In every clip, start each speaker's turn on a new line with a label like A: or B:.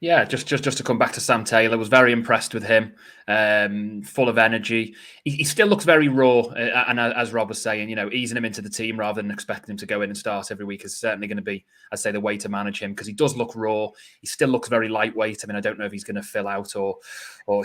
A: Yeah, just to come back to Sam Taylor, was very impressed with him. Full of energy. He still looks very raw, and as Rob was saying, easing him into the team rather than expecting him to go in and start every week is certainly going to be, I'd say, the way to manage him, because he does look raw. He still looks very lightweight. I mean, I don't know if he's going to fill out or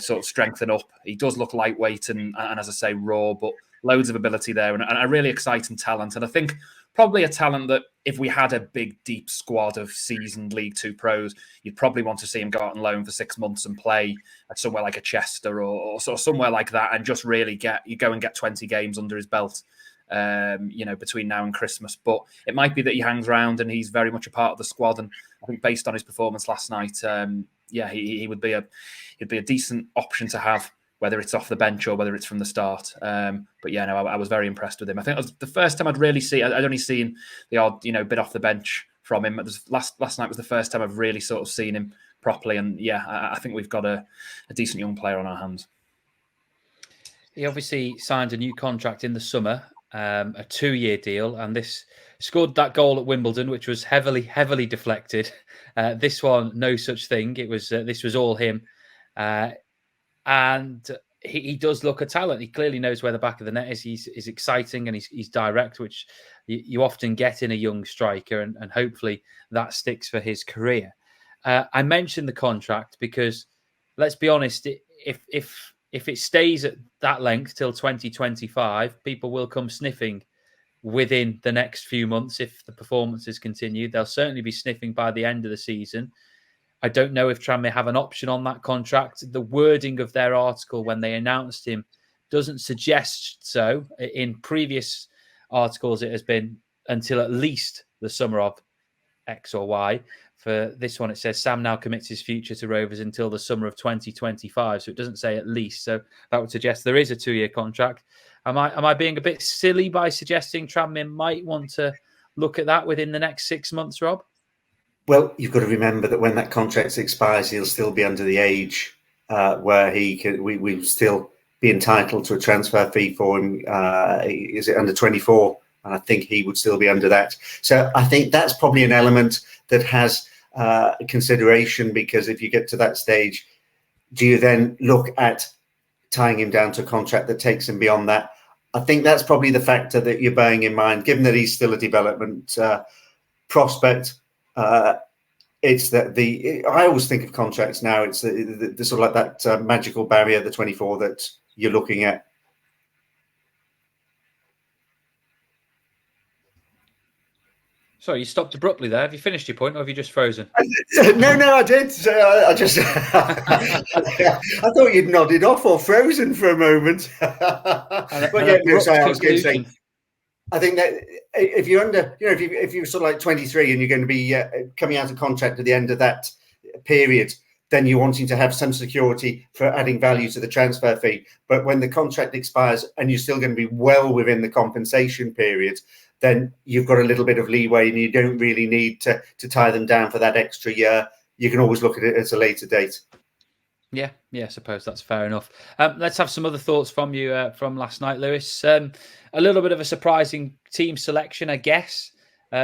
A: sort of strengthen up. He does look lightweight and as I say, raw, but loads of ability there and a really exciting talent. And I think probably a talent that if we had a big, deep squad of seasoned League Two pros, you'd probably want to see him go out on loan for 6 months and play at somewhere like a Chester or sort of somewhere like that, and just really get 20 games under his belt, between now and Christmas. But it might be that he hangs around and he's very much a part of the squad. And I think based on his performance last night, he would be a decent option to have, whether it's off the bench or whether it's from the start. But yeah, no, I was very impressed with him. I think it was the first time I'd really I'd only seen the odd, bit off the bench from him. Last night was the first time I've really sort of seen him properly. And yeah, I think we've got a decent young player on our hands.
B: He obviously signed a new contract in the summer, a 2-year deal, and this scored that goal at Wimbledon, which was heavily deflected. This one, no such thing. It was this was all him. And he does look a talent. He clearly knows where the back of the net is. He's exciting and he's direct, which you often get in a young striker, and hopefully that sticks for his career. I mentioned the contract because, let's be honest, if it stays at that length till 2025, people will come sniffing within the next few months if the performances continue. They'll certainly be sniffing by the end of the season. I don't know if Tranmere have an option on that contract. The wording of their article when they announced him doesn't suggest so. In previous articles, it has been until at least the summer of X or Y. For this one, it says Sam now commits his future to Rovers until the summer of 2025. So it doesn't say at least. So that would suggest there is a 2-year contract. Am I being a bit silly by suggesting Tranmere might want to look at that within the next 6 months, Rob?
C: Well, you've got to remember that when that contract expires, he'll still be under the age where we will still be entitled to a transfer fee for him. Is it under 24? And I think he would still be under that. So I think that's probably an element that has consideration, because if you get to that stage, do you then look at tying him down to a contract that takes him beyond that? I think that's probably the factor that you're bearing in mind, given that he's still a development prospect. It's that I always think of contracts now. It's the sort of like that magical barrier, the 24, that you're looking at.
B: Sorry, you stopped abruptly there. Have you finished your point, or have you just frozen?
C: No, I did. I just, I thought you'd nodded off or frozen for a moment. But yeah, no, sorry, I was going to say, I think that if you're under, if you're sort of like 23 and you're going to be coming out of contract at the end of that period, then you're wanting to have some security for adding value to the transfer fee. But when the contract expires and you're still going to be well within the compensation period, then you've got a little bit of leeway and you don't really need to tie them down for that extra year. You can always look at it at a later date.
B: Yeah, I suppose that's fair enough. Let's have some other thoughts from you from last night, Lewis. A little bit of a surprising team selection, I guess.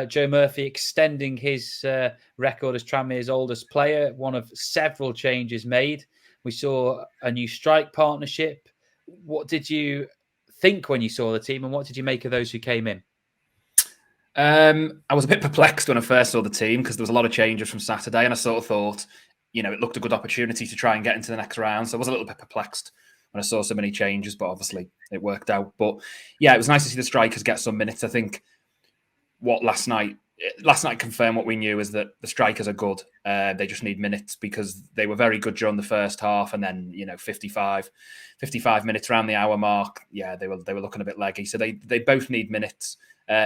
B: Joe Murphy extending his record as Tranmere's oldest player, one of several changes made. We saw a new strike partnership. What did you think when you saw the team, and what did you make of those who came in?
A: I was a bit perplexed when I first saw the team, because there was a lot of changes from Saturday, and I sort of thought, it looked a good opportunity to try and get into the next round. So I was a little bit perplexed when I saw so many changes, but obviously it worked out. But yeah, it was nice to see the strikers get some minutes. I think what last night confirmed what we knew, is that the strikers are good. They just need minutes, because they were very good during the first half, and then 55 minutes around the hour mark, yeah, they were looking a bit leggy. So they both need minutes.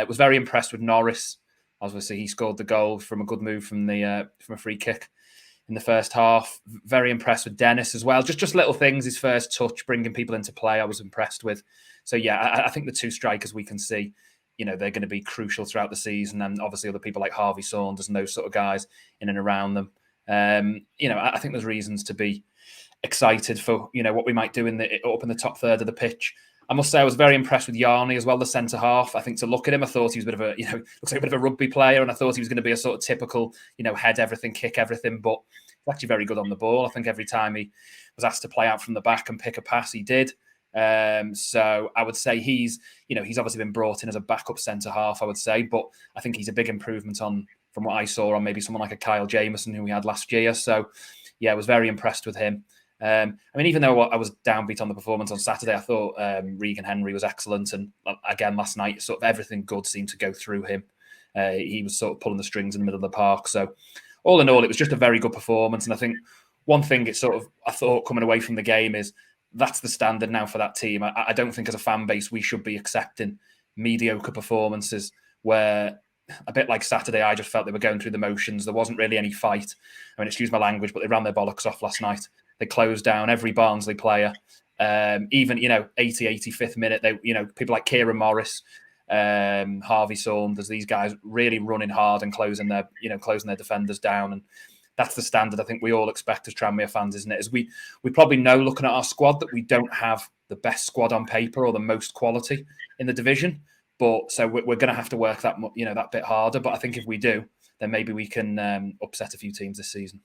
A: Was very impressed with Norris. Obviously, he scored the goal from a good move from a free kick in the first half. Very impressed with Dennis as well. Just little things. His first touch, bringing people into play, I was impressed with. So yeah, I think the two strikers we can see, they're going to be crucial throughout the season, and obviously other people like Harvey Saunders and those sort of guys in and around them. I think there's reasons to be excited for what we might do up in the top third of the pitch. I must say I was very impressed with Yarni as well, the centre half. I think to look at him, I thought he was a bit of a, looks like a bit of a rugby player, and I thought he was going to be a sort of typical, head everything, kick everything. But actually very good on the ball. I think every time he was asked to play out from the back and pick a pass, he did. So I would say he's obviously been brought in as a backup centre half, I would say, but I think he's a big improvement from what I saw on maybe someone like a Kyle Jameson who we had last year. So yeah, I was very impressed with him. I mean, even though I was downbeat on the performance on Saturday, I thought Regan Henry was excellent. And again, last night, sort of everything good seemed to go through him. He was sort of pulling the strings in the middle of the park. So all in all, it was just a very good performance. And I think one thing I thought coming away from the game is that's the standard now for that team. I don't think as a fan base, we should be accepting mediocre performances where, a bit like Saturday, I just felt they were going through the motions. There wasn't really any fight. I mean, excuse my language, but they ran their bollocks off last night. They closed down every Barnsley player. Even, 85th minute, people like Kieran Morris, Harvey Saunders, these guys really running hard and closing their defenders down. And that's the standard I think we all expect as Tranmere fans, isn't it? As we probably know, looking at our squad, that we don't have the best squad on paper or the most quality in the division. But so we're going to have to work that bit harder. But I think if we do, then maybe we can upset a few teams this season.